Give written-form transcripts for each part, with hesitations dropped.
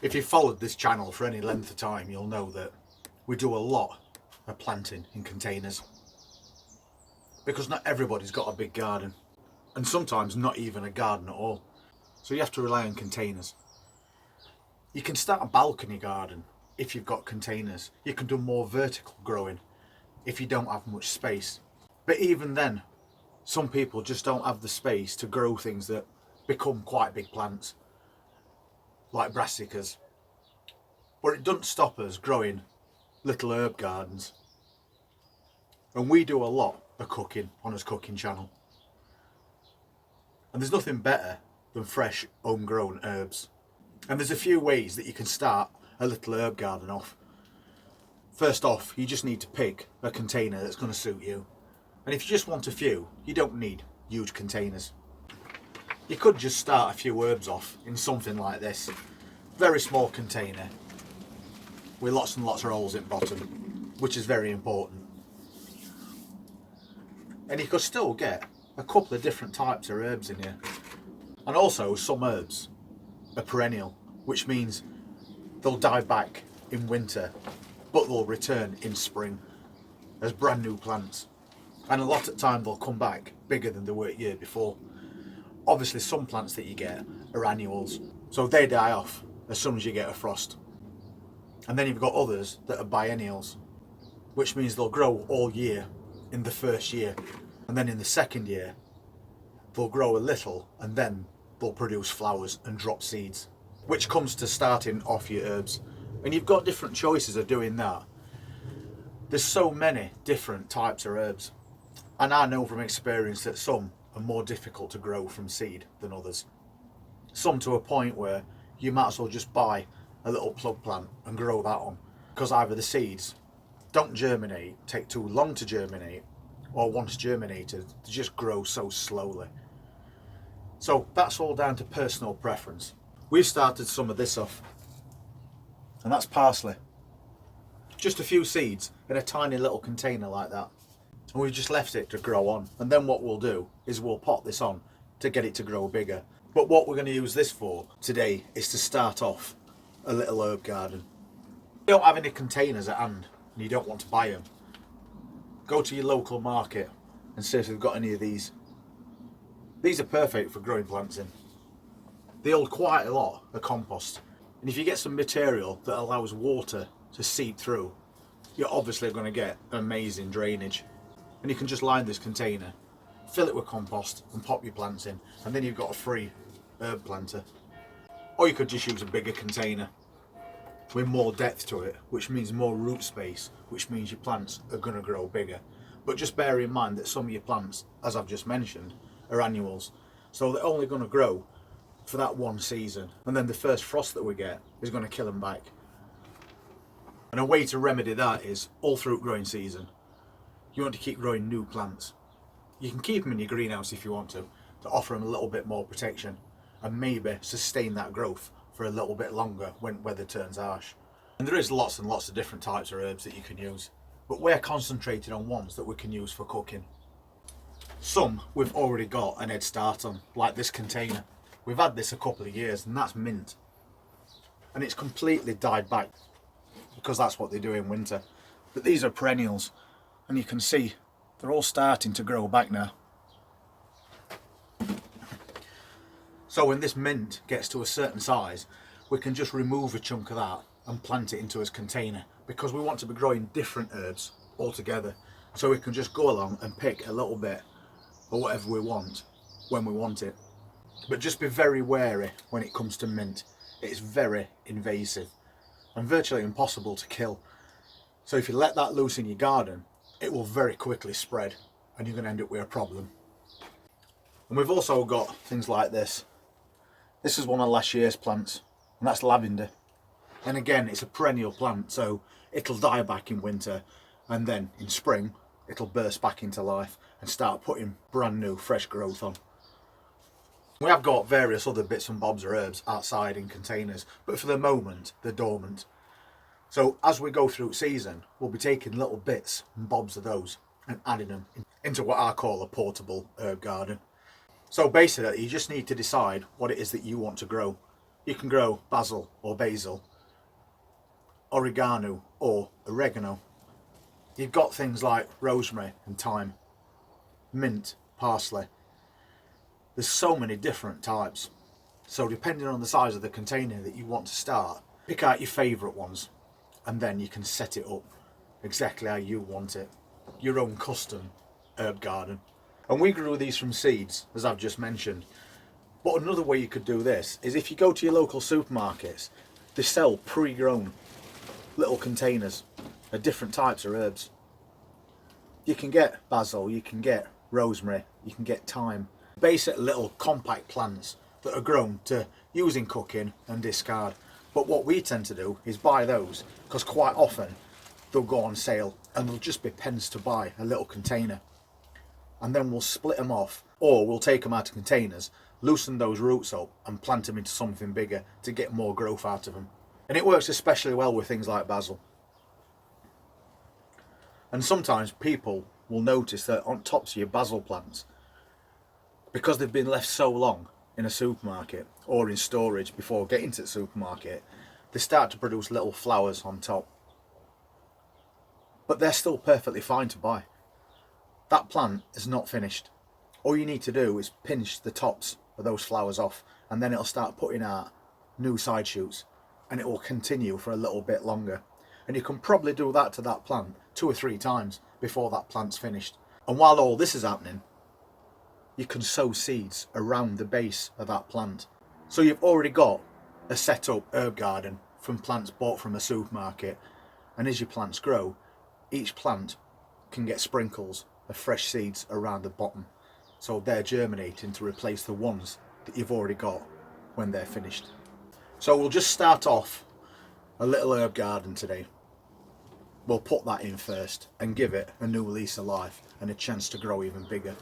If you've followed this channel for any length of time, you'll know that we do a lot of planting in containers. Because not everybody's got a big garden, and sometimes not even a garden at all. So you have to rely on containers. You can start a balcony garden if you've got containers. You can do more vertical growing if you don't have much space. But even then, some people just don't have the space to grow things that become quite big plants, like brassicas. But it doesn't stop us growing little herb gardens. And we do a lot of cooking on this cooking channel. And there's nothing better than fresh homegrown herbs. And there's a few ways that you can start a little herb garden off. First off, you just need to pick a container that's going to suit you. And if you just want a few, you don't need huge containers. You could just start a few herbs off in something like this. Very small container with lots and lots of holes at the bottom, which is very important. And you could still get a couple of different types of herbs in here. And also some herbs are perennial, which means they'll die back in winter, but they'll return in spring as brand new plants. And a lot of the time they'll come back bigger than they were the year before. Obviously some plants that you get are annuals, so they die off as soon as you get a frost. And then you've got others that are biennials, which means they'll grow all year in the first year. And then in the second year, they'll grow a little and then they'll produce flowers and drop seeds, which comes to starting off your herbs. And you've got different choices of doing that. There's so many different types of herbs. And I know from experience that some are more difficult to grow from seed than others. Some to a point where you might as well just buy a little plug plant and grow that on, because either the seeds don't germinate, take too long to germinate, or once germinated, they just grow so slowly. So that's all down to personal preference. We've started some of this off, and that's parsley. Just a few seeds in a tiny little container like that. And we've just left it to grow on. And then what we'll do is we'll pot this on to get it to grow bigger. But what we're going to use this for today is to start off a little herb garden. If you don't have any containers at hand and you don't want to buy them, go to your local market and see if they've got any of these. These are perfect for growing plants in. They hold quite a lot of compost. And if you get some material that allows water to seep through, you're obviously going to get amazing drainage. And you can just line this container, fill it with compost and pop your plants in, and then you've got a free herb planter. Or you could just use a bigger container with more depth to it, which means more root space, which means your plants are going to grow bigger. But just bear in mind that some of your plants, as I've just mentioned, are annuals, so they're only going to grow for that one season, and then the first frost that we get is going to kill them back. And a way to remedy that is all through growing season you want to keep growing new plants. You can keep them in your greenhouse if you want to offer them a little bit more protection and maybe sustain that growth for a little bit longer when weather turns harsh. And there is lots and lots of different types of herbs that you can use, but we're concentrating on ones that we can use for cooking. Some we've already got an head start on, like this container. We've had this a couple of years, and that's mint. And it's completely died back because that's what they do in winter. But these are perennials, and you can see they're all starting to grow back now. So when this mint gets to a certain size, we can just remove a chunk of that and plant it into his container, because we want to be growing different herbs altogether. So we can just go along and pick a little bit or whatever we want when we want it. But just be very wary when it comes to mint. It's very invasive and virtually impossible to kill. So if you let that loose in your garden, it will very quickly spread and you're going to end up with a problem. And we've also got things like this. This is one of last year's plants, and that's lavender. And again, it's a perennial plant, so it'll die back in winter, and then in spring it'll burst back into life and start putting brand new fresh growth on. We have got various other bits and bobs of herbs outside in containers, but for the moment they're dormant. So as we go through season, we'll be taking little bits and bobs of those and adding them into what I call a portable herb garden. So basically you just need to decide what it is that you want to grow. You can grow basil or basil, oregano or oregano. You've got things like rosemary and thyme, mint, parsley. There's so many different types. So depending on the size of the container that you want to start, pick out your favourite ones and then you can set it up exactly how you want it. Your own custom herb garden. And we grew these from seeds, as I've just mentioned. But another way you could do this is if you go to your local supermarkets, they sell pre-grown little containers of different types of herbs. You can get basil, you can get rosemary, you can get thyme. Basic little compact plants that are grown to use in cooking and discard. But what we tend to do is buy those because quite often they'll go on sale and they'll just be pence to buy a little container. And then we'll split them off, or we'll take them out of containers, loosen those roots up and plant them into something bigger to get more growth out of them. And it works especially well with things like basil. And sometimes people will notice that on tops of your basil plants, because they've been left so long in a supermarket or in storage before getting to the supermarket, they start to produce little flowers on top. But they're still perfectly fine to buy. That plant is not finished. All you need to do is pinch the tops of those flowers off and then it'll start putting out new side shoots and it will continue for a little bit longer. And you can probably do that to that plant 2 or 3 times before that plant's finished. And while all this is happening, you can sow seeds around the base of that plant. So you've already got a set up herb garden from plants bought from a supermarket, and as your plants grow, each plant can get sprinkles of fresh seeds around the bottom, so they're germinating to replace the ones that you've already got when they're finished. So we'll just start off a little herb garden today. We'll put that in first and give it a new lease of life and a chance to grow even bigger.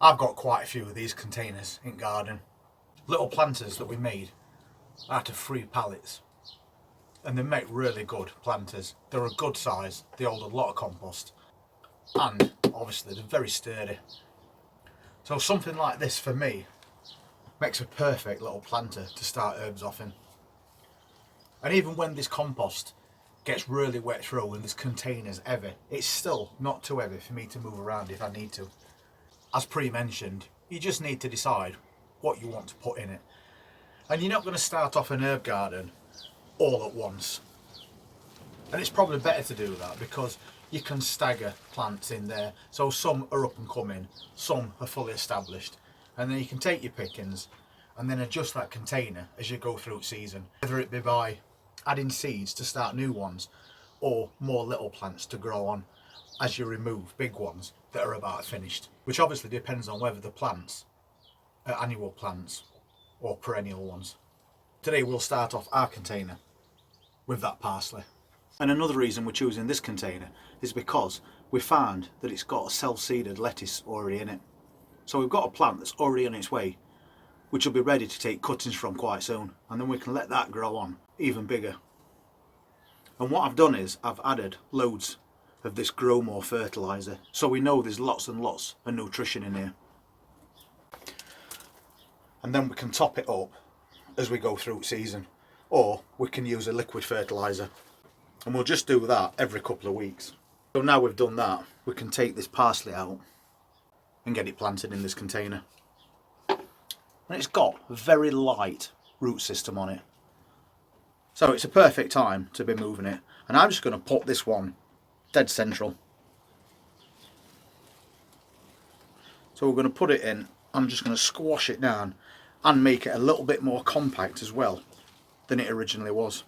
I've got quite a few of these containers in garden. Little planters that we made out of 3 pallets. And they make really good planters. They're a good size, they hold a lot of compost. And obviously they're very sturdy. So something like this for me makes a perfect little planter to start herbs off in. And even when this compost gets really wet through and this container's heavy, it's still not too heavy for me to move around if I need to. As pre-mentioned, you just need to decide what you want to put in it. And you're not going to start off an herb garden all at once. And it's probably better to do that because you can stagger plants in there. So some are up and coming, some are fully established. And then you can take your pickings and then adjust that container as you go through season. Whether it be by adding seeds to start new ones or more little plants to grow on as you remove big ones that are about finished, which obviously depends on whether the plants are annual plants or perennial ones. Today we'll start off our container with that parsley. And another reason we're choosing this container is because we found that it's got a self-seeded lettuce already in it. So we've got a plant that's already on its way, which will be ready to take cuttings from quite soon, and then we can let that grow on even bigger. And what I've done is I've added loads of this grow more fertiliser, so we know there's lots and lots of nutrition in here. And then we can top it up as we go through season, or we can use a liquid fertiliser, and we'll just do that every couple of weeks. So now we've done that, we can take this parsley out and get it planted in this container. And it's got a very light root system on it, so it's a perfect time to be moving it. And I'm just going to put this one dead central. So we're going to put it in. I'm just going to squash it down and make it a little bit more compact as well than it originally was.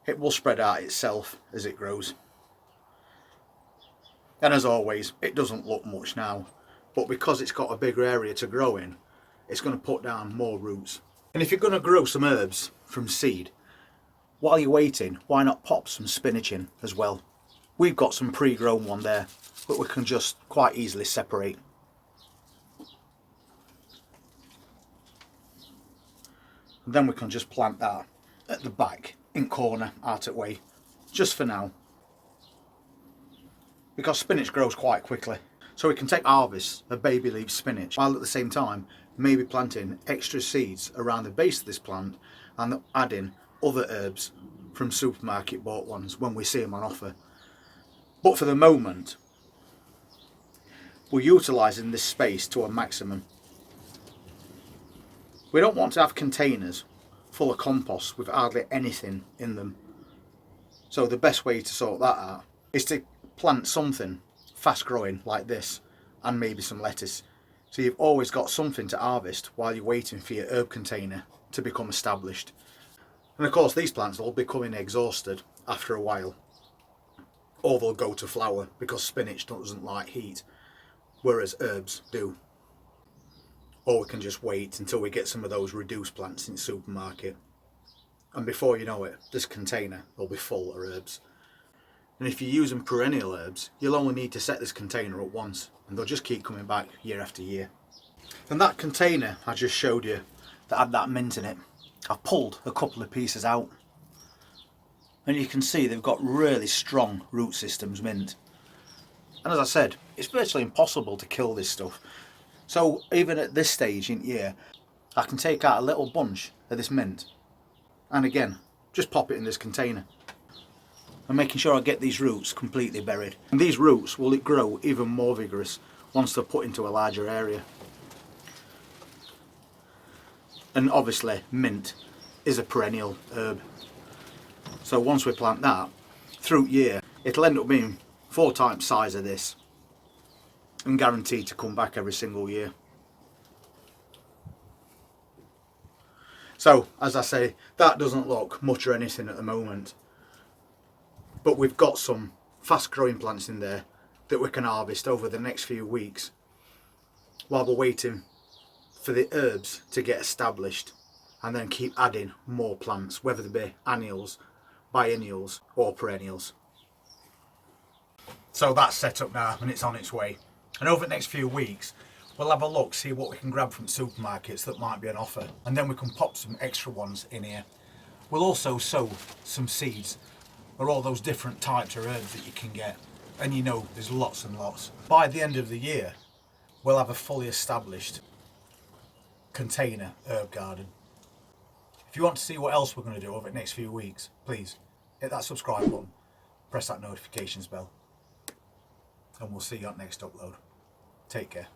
It will spread out itself as it grows. And as always, it doesn't look much now, but because it's got a bigger area to grow in, it's going to put down more roots. And if you're going to grow some herbs from seed, while you're waiting, why not pop some spinach in as well? We've got some pre-grown one there, but we can just quite easily separate. And then we can just plant that at the back, in corner, out of way, just for now. Because spinach grows quite quickly. So we can take harvests of baby leaf spinach, while at the same time maybe planting extra seeds around the base of this plant, and add in other herbs from supermarket bought ones when we see them on offer. But for the moment, we're utilising this space to a maximum. We don't want to have containers full of compost with hardly anything in them. So the best way to sort that out is to plant something fast growing like this, and maybe some lettuce. So you've always got something to harvest while you're waiting for your herb container to become established. And of course these plants will be becoming exhausted after a while, or they'll go to flower because spinach doesn't like heat, whereas herbs do. Or we can just wait until we get some of those reduced plants in the supermarket, and before you know it, this container will be full of herbs. And if you're using perennial herbs, you'll only need to set this container up once, and they'll just keep coming back year after year. And that container I just showed you that had that mint in it, I've pulled a couple of pieces out, and you can see they've got really strong root systems, mint. And as I said, it's virtually impossible to kill this stuff. So even at this stage in year, I can take out a little bunch of this mint, and again, just pop it in this container. And making sure I get these roots completely buried. And these roots will grow even more vigorous once they're put into a larger area. And obviously mint is a perennial herb. So once we plant that, through year, it'll end up being 4 times size of this, and guaranteed to come back every single year. So as I say, that doesn't look much or anything at the moment, but we've got some fast growing plants in there that we can harvest over the next few weeks while we're waiting for the herbs to get established, and then keep adding more plants, whether they be annuals, biennials or perennials. So that's set up now and it's on its way, and over the next few weeks we'll have a look, see what we can grab from supermarkets that might be on offer, and then we can pop some extra ones in here. We'll also sow some seeds or all those different types of herbs that you can get, and you know there's lots and lots. By the end of the year we'll have a fully established container herb garden. If you want to see what else we're going to do over the next few weeks, please hit that subscribe button, press that notifications bell, and we'll see you on next upload. Take care.